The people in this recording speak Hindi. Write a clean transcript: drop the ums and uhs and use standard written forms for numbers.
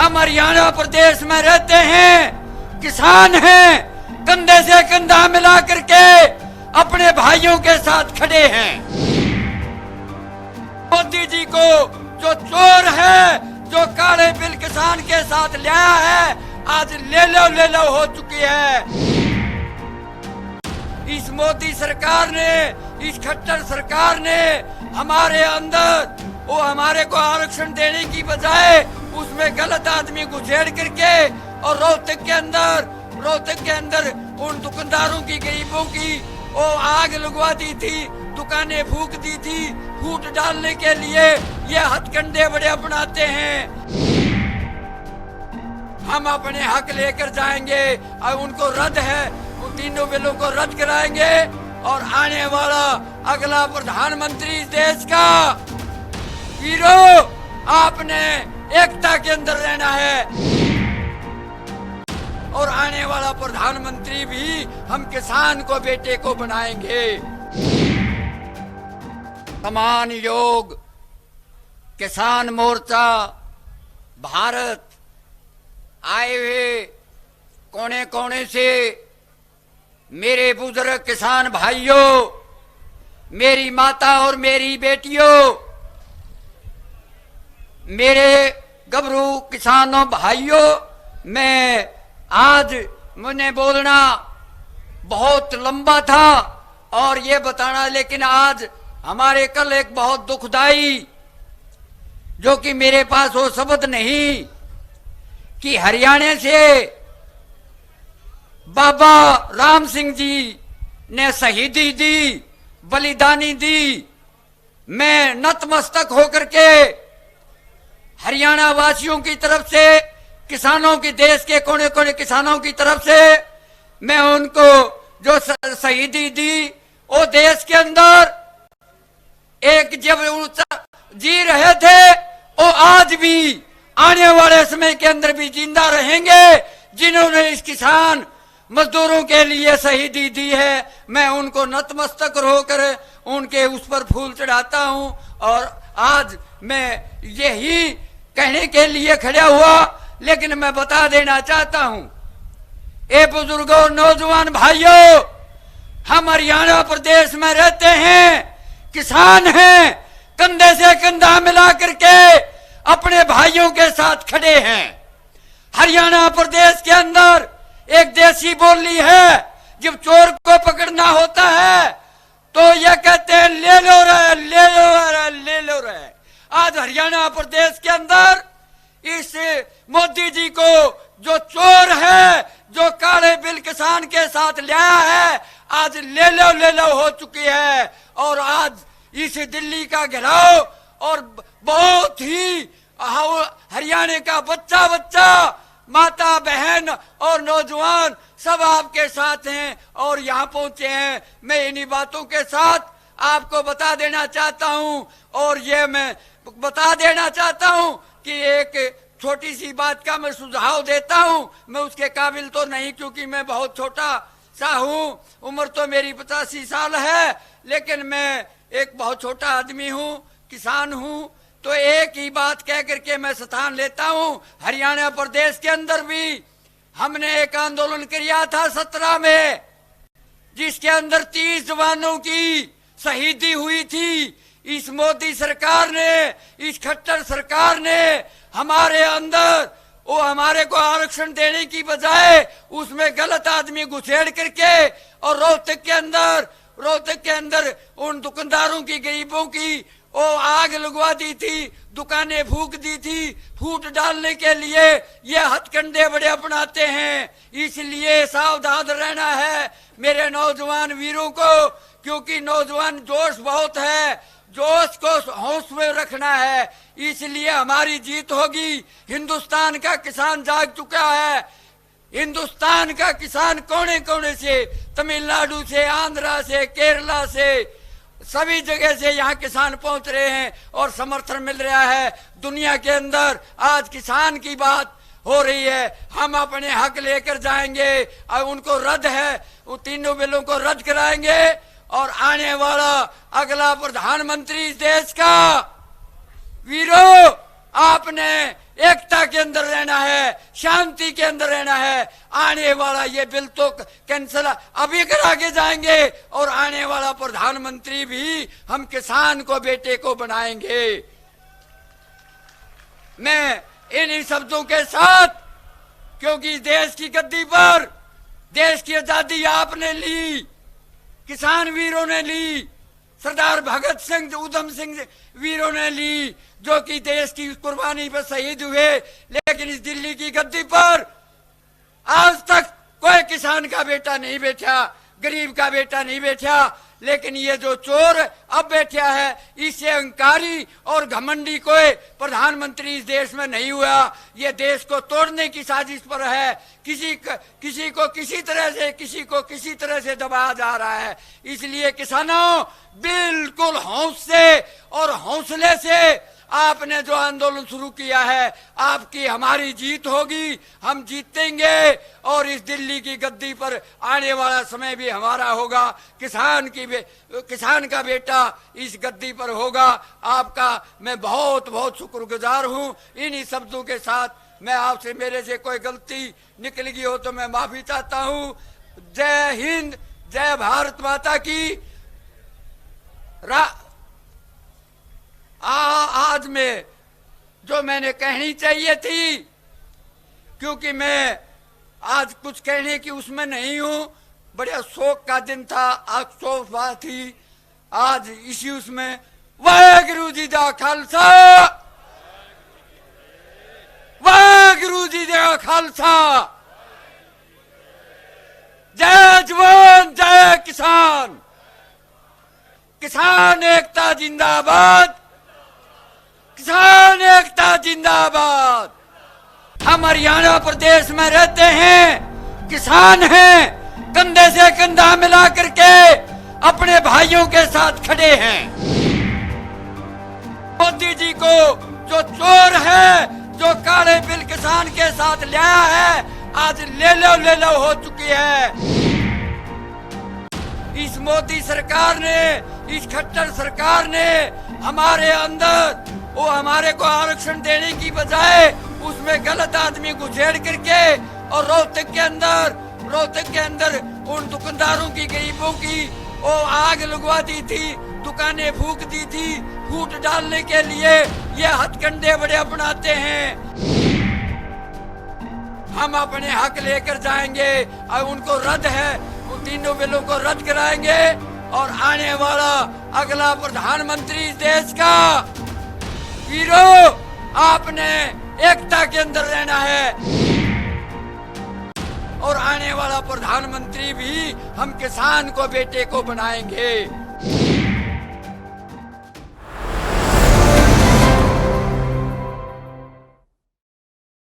हम हरियाणा प्रदेश में रहते हैं, किसान हैं, कंधे से कंधा मिला करके अपने भाइयों के साथ खड़े हैं। मोदी जी को जो चोर है, जो काले बिल किसान के साथ लाया है, आज ले लो हो चुकी है। इस मोदी सरकार ने, इस खट्टर सरकार ने हमारे अंदर वो हमारे को आरक्षण देने की बजाय उसमें गलत आदमी घुसेड़ करके और रोहतक के अंदर उन दुकानदारों की, गरीबों की वो आग लगवा दी थी, दुकानें फूंक दी थी फूट डालने के लिए। ये हथकंडे बड़े अपनाते हैं। हम अपने हक लेकर जाएंगे और उनको रद्द है, उन तीनों बिलों को रद्द कराएंगे और आने वाला अगला प्रधानमंत्री इस देश का, वीरों, आपने एकता के अंदर रहना है और आने वाला प्रधानमंत्री भी हम किसान को बेटे को बनाएंगे। समान योग किसान मोर्चा भारत आए हुए कोने कोने से मेरे बुजुर्ग किसान भाइयों, मेरी माता और मेरी बेटियों, मेरे गबरू किसानों भाइयों, मैं आज मुझे बोलना बहुत लंबा था और ये बताना, लेकिन आज हमारे कल एक बहुत दुखदाई, जो कि मेरे पास वो शब्द नहीं, कि हरियाणा से बाबा राम सिंह जी ने शहीदी दी, बलिदानी दी। मैं नतमस्तक होकर के हरियाणा वासियों की तरफ से, किसानों की, देश के कोने कोने किसानों की तरफ से मैं उनको जो शहीदी दी, वो देश के अंदर एक जब जी रहे थे, वो आज भी आने वाले समय के अंदर भी जिंदा रहेंगे। जिन्होंने इस किसान मजदूरों के लिए शहीदी दी है, मैं उनको नतमस्तक होकर उनके उस पर फूल चढ़ाता हूं। और आज मैं यही कहने के लिए खड़ा हुआ, लेकिन मैं बता देना चाहता हूं, ए बुजुर्गों, नौजवान भाइयों, हम हरियाणा प्रदेश में रहते हैं, किसान हैं, कंधे से कंधा मिला करके अपने भाइयों के साथ खड़े हैं। हरियाणा प्रदेश के अंदर एक देसी बोली है, जब चोर को पकड़ना होता है तो ये कहते हैं ले लो रे, ले लो रे, ले लो रे। आज हरियाणा प्रदेश के अंदर इस मोदी जी को जो चोर है, जो काले बिल किसान के साथ लाया है, आज ले लो हो चुकी है। और आज इस दिल्ली का घेराव और बहुत ही हरियाणा का बच्चा, माता, बहन और नौजवान सब आपके साथ हैं और यहाँ पहुंचे हैं। मैं इन्हीं बातों के साथ आपको बता देना चाहता हूं और ये मैं बता देना चाहता हूं कि एक छोटी सी बात का मैं सुझाव देता हूं। मैं उसके काबिल तो नहीं, क्योंकि मैं बहुत छोटा सा हूं, उम्र तो मेरी 85 साल है, लेकिन मैं एक बहुत छोटा आदमी हूं, किसान हूं। तो एक ही बात कह करके मैं स्थान लेता हूं। हरियाणा प्रदेश के अंदर भी हमने एक आंदोलन किया था 17 में, जिसके अंदर 30 जवानों की शहीदी हुई थी। इस मोदी सरकार ने, इस खट्टर सरकार ने हमारे अंदर वो हमारे को आरक्षण देने की बजाय उसमें गलत आदमी घुसेड़ करके और रोहतक के अंदर उन दुकानदारों की, गरीबों की वो आग लगवा दी थी, दुकानें फूंक दी थी फूट डालने के लिए। ये हथकंडे बड़े अपनाते हैं, इसलिए सावधान रहना है मेरे नौजवान वीरों को, क्योंकि नौजवान जोश बहुत है, जोश को होश में रखना है, इसलिए हमारी जीत होगी। हिंदुस्तान का किसान जाग चुका है। हिंदुस्तान का किसान कोने कोने से, तमिलनाडु से, आंध्रा से, केरला से, सभी जगह से यहाँ किसान पहुंच रहे हैं और समर्थन मिल रहा है। दुनिया के अंदर आज किसान की बात हो रही है। हम अपने हक लेकर जाएंगे और उनको रद्द है, उन तीनों बिलों को रद्द कराएंगे और आने वाला अगला प्रधानमंत्री इस देश का, वीरों, आपने एकता के अंदर रहना है, शांति के अंदर रहना है। आने वाला ये बिल तो कैंसिल अभी करा के जाएंगे और आने वाला प्रधानमंत्री भी हम किसान को बेटे को बनाएंगे। मैं इन्हीं शब्दों के साथ, क्योंकि देश की गद्दी पर देश की आजादी आपने ली, किसान वीरों ने ली, सरदार भगत सिंह उधम सिंह वीरों ने ली, जो कि देश की कुर्बानी पर शहीद हुए। लेकिन इस दिल्ली की गद्दी पर आज तक कोई किसान का बेटा नहीं बैठा, गरीब का बेटा नहीं बैठा। लेकिन ये जो चोर अब बैठा है, इससे अहंकारी और घमंडी कोई प्रधानमंत्री इस देश में नहीं हुआ। ये देश को तोड़ने की साजिश पर है। किसी को किसी तरह से दबाया जा रहा है। इसलिए किसानों, बिल्कुल हौसले से आपने जो आंदोलन शुरू किया है, आपकी हमारी जीत होगी, हम जीतेंगे और इस दिल्ली की गद्दी पर आने वाला समय भी हमारा होगा। किसान का बेटा इस गद्दी पर होगा। आपका मैं बहुत बहुत शुक्रगुजार हूं। इन्हीं शब्दों के साथ मैं आपसे, मेरे से कोई गलती निकल गई हो तो मैं माफी चाहता हूं। जय हिंद, जय भारत माता की। आज में जो मैंने कहनी चाहिए थी, क्योंकि मैं आज कुछ कहने की उसमें नहीं हूं, बड़ा शोक का दिन था, आज शोक बात थी। आज इसी उसमें वाहेगुरु जी दा खालसा, वाहेगुरु जी दा खालसा। जय जवान, जय किसान। किसान एकता जिंदाबाद, किसान एकता जिंदाबाद। हम हरियाणा प्रदेश में रहते हैं, किसान हैं, कंधे से कंधा मिला करके अपने भाइयों के साथ खड़े हैं। मोदी जी को जो चोर है, जो काले बिल किसान के साथ लाया है, आज ले लो हो चुकी है। इस मोदी सरकार ने, इस खट्टर सरकार ने हमारे अंदर वो हमारे को आरक्षण देने की बजाय उसमें गलत आदमी घुसेड़ करके और रोहतक के अंदर उन दुकानदारों की, गरीबों की वो आग लगवा दी थी, दुकानें फूंक दी थी फूट डालने के लिए। ये हथकंडे बड़े अपनाते हैं। हम अपने हक लेकर जाएंगे और उनको रद्द है, उन तीनों बिलों को रद्द कराएंगे और आने वाला अगला प्रधानमंत्री इस देश का, वीरों, आपने एकता के अंदर रहना है और आने वाला प्रधानमंत्री भी हम किसान को बेटे को बनाएंगे।